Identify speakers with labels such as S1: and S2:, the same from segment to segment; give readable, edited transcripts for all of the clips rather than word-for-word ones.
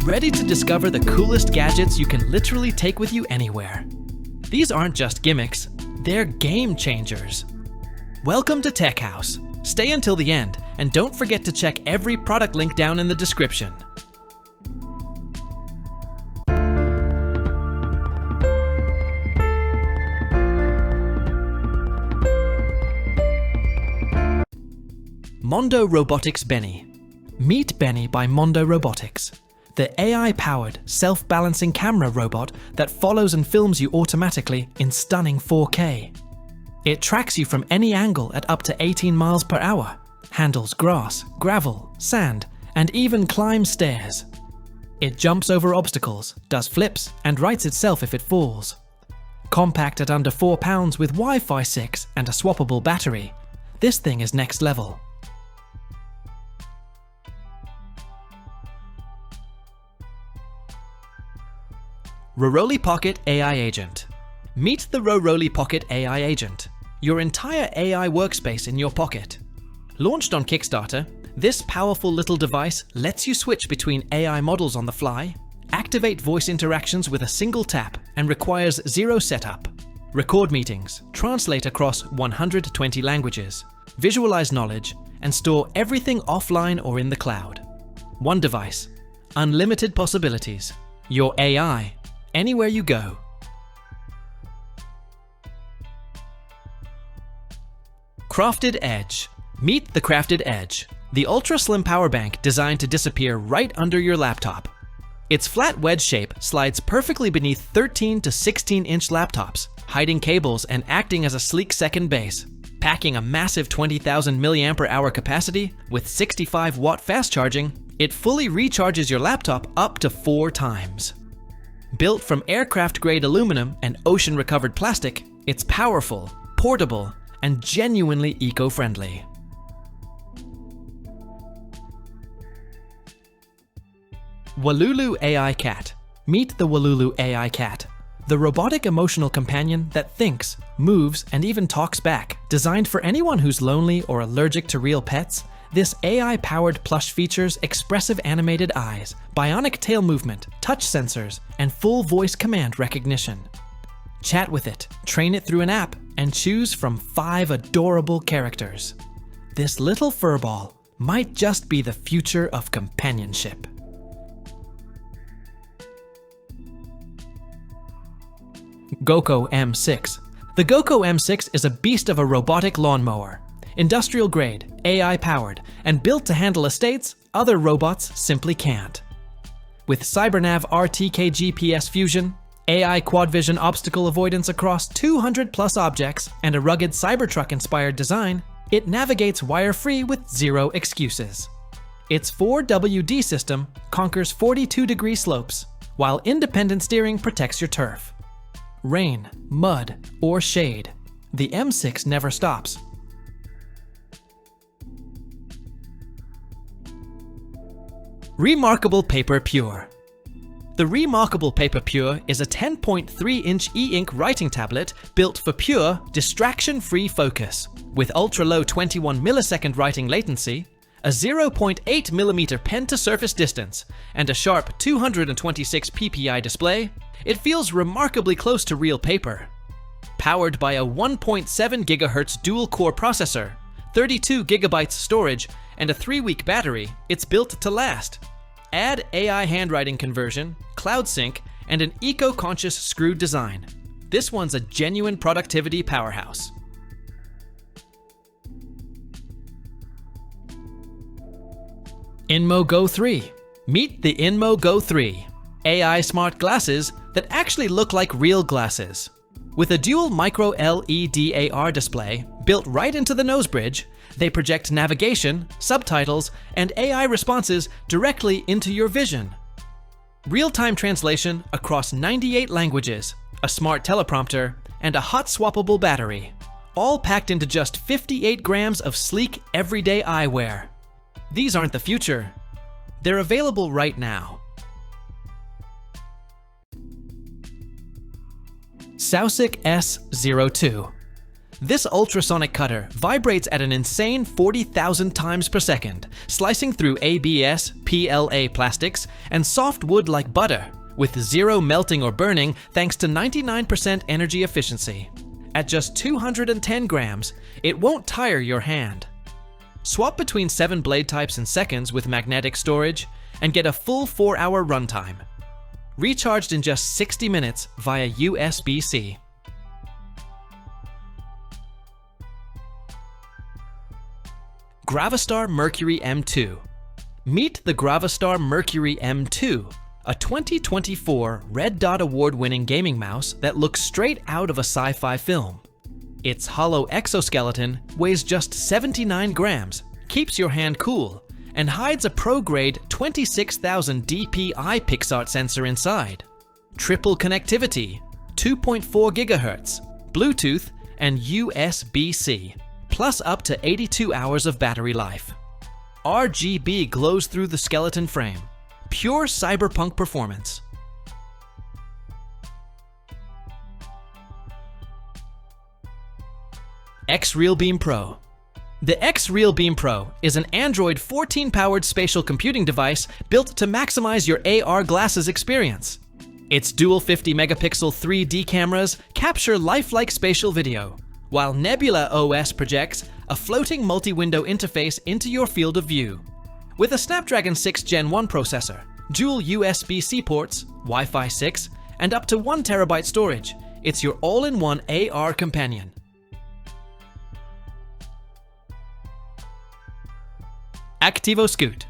S1: Ready to discover the coolest gadgets you can literally take with you anywhere. These aren't just gimmicks, they're game changers. Welcome to Tech House. Stay until the end, and don't forget to check every product link down in the description. Mondo Robotics Benny. Meet Benny by Mondo Robotics, the AI-powered, self-balancing camera robot that follows and films you automatically in stunning 4K. It tracks you from any angle at up to 18 miles per hour, handles grass, gravel, sand, and even climbs stairs. It jumps over obstacles, does flips, and rights itself if it falls. Compact at under 4 pounds with Wi-Fi 6 and a swappable battery, this thing is next level. Roroli Pocket AI Agent. Meet the Roroli Pocket AI Agent, your entire AI workspace in your pocket. Launched on Kickstarter, this powerful little device lets you switch between AI models on the fly, activate voice interactions with a single tap, and requires zero setup. Record meetings, translate across 120 languages, visualize knowledge, and store everything offline or in the cloud. One device, unlimited possibilities, your AI, anywhere you go. Crafted Edge. Meet the Crafted Edge, the ultra-slim power bank designed to disappear right under your laptop. Its flat wedge shape slides perfectly beneath 13 to 16-inch laptops, hiding cables and acting as a sleek second base. Packing a massive 20,000 mAh capacity with 65-watt fast charging, it fully recharges your laptop up to 4 times. Built from aircraft-grade aluminum and ocean-recovered plastic, it's powerful, portable, and genuinely eco-friendly. Walulu AI Cat. Meet the Walulu AI Cat, the robotic emotional companion that thinks, moves, and even talks back. Designed for anyone who's lonely or allergic to real pets, this AI-powered plush features expressive animated eyes, bionic tail movement, touch sensors, and full voice command recognition. Chat with it, train it through an app, and choose from 5 adorable characters. This little furball might just be the future of companionship. GoCo M6. The GoCo M6 is a beast of a robotic lawnmower. Industrial grade, AI powered, and built to handle estates other robots simply can't. With CyberNav RTK GPS fusion, AI quad vision obstacle avoidance across 200 plus objects, and a rugged Cybertruck-inspired design, it navigates wire-free with zero excuses. Its 4WD system conquers 42-degree slopes, while independent steering protects your turf. Rain, mud, or shade, the M6 never stops. Remarkable Paper Pure. The Remarkable Paper Pure is a 10.3-inch e-ink writing tablet built for pure, distraction-free focus. With ultra-low 21 millisecond writing latency, a 0.8mm pen-to-surface distance, and a sharp 226 ppi display, it feels remarkably close to real paper. Powered by a 1.7 GHz dual-core processor, 32 GB storage, and a 3-week battery, it's built to last. Add AI handwriting conversion, cloud sync, and an eco-conscious screw design. This one's a genuine productivity powerhouse. Inmo Go 3. Meet the Inmo Go 3, AI smart glasses that actually look like real glasses. With a dual micro LED AR display built right into the nose bridge, they project navigation, subtitles, and AI responses directly into your vision. Real-time translation across 98 languages, a smart teleprompter, and a hot swappable battery, all packed into just 58 grams of sleek, everyday eyewear. These aren't the future. They're available right now. Sausic S02. This ultrasonic cutter vibrates at an insane 40,000 times per second, slicing through ABS, PLA plastics, and soft wood like butter, with zero melting or burning thanks to 99% energy efficiency. At just 210 grams, it won't tire your hand. Swap between 7 blade types in seconds with magnetic storage, and get a full 4-hour runtime. Recharged in just 60 minutes via USB-C. Gravastar Mercury M2. Meet the Gravastar Mercury M2, a 2024 Red Dot Award-winning gaming mouse that looks straight out of a sci-fi film. Its hollow exoskeleton weighs just 79 grams, keeps your hand cool, and hides a pro-grade 26,000 dpi PixArt sensor inside. Triple connectivity, 2.4 GHz, Bluetooth, and USB-C, plus up to 82 hours of battery life. RGB glows through the skeleton frame. Pure cyberpunk performance. X-Realbeam Pro. The X-Realbeam Pro is an Android 14-powered spatial computing device built to maximize your AR glasses experience. Its dual 50-megapixel 3D cameras capture lifelike spatial video, while Nebula OS projects a floating multi-window interface into your field of view. With a Snapdragon 6 Gen 1 processor, dual USB-C ports, Wi-Fi 6, and up to 1 TB storage, it's your all-in-one AR companion. Activo Scoot.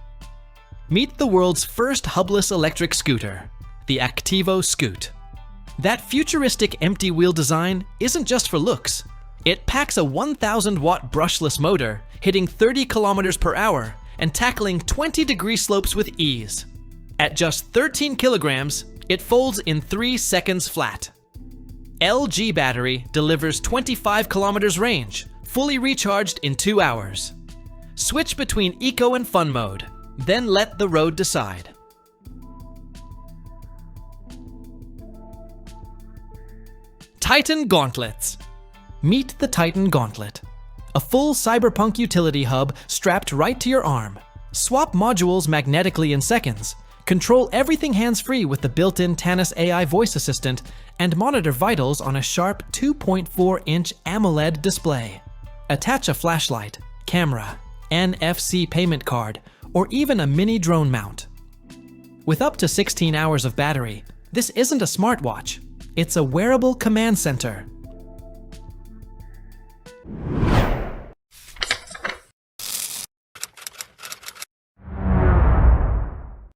S1: Meet the world's first hubless electric scooter, the Activo Scoot. That futuristic empty wheel design isn't just for looks. It packs a 1,000-watt brushless motor, hitting 30 km per hour and tackling 20-degree slopes with ease. At just 13 kilograms, it folds in 3 seconds flat. LG battery delivers 25 kilometers range, fully recharged in 2 hours. Switch between eco and fun mode, then let the road decide. Titan Gauntlets. Meet the Titan Gauntlet, a full cyberpunk utility hub strapped right to your arm. Swap modules magnetically in seconds, control everything hands-free with the built-in Tanis AI voice assistant, and monitor vitals on a sharp 2.4-inch AMOLED display. Attach a flashlight, camera, NFC payment card, or even a mini drone mount. With up to 16 hours of battery, this isn't a smartwatch, it's a wearable command center.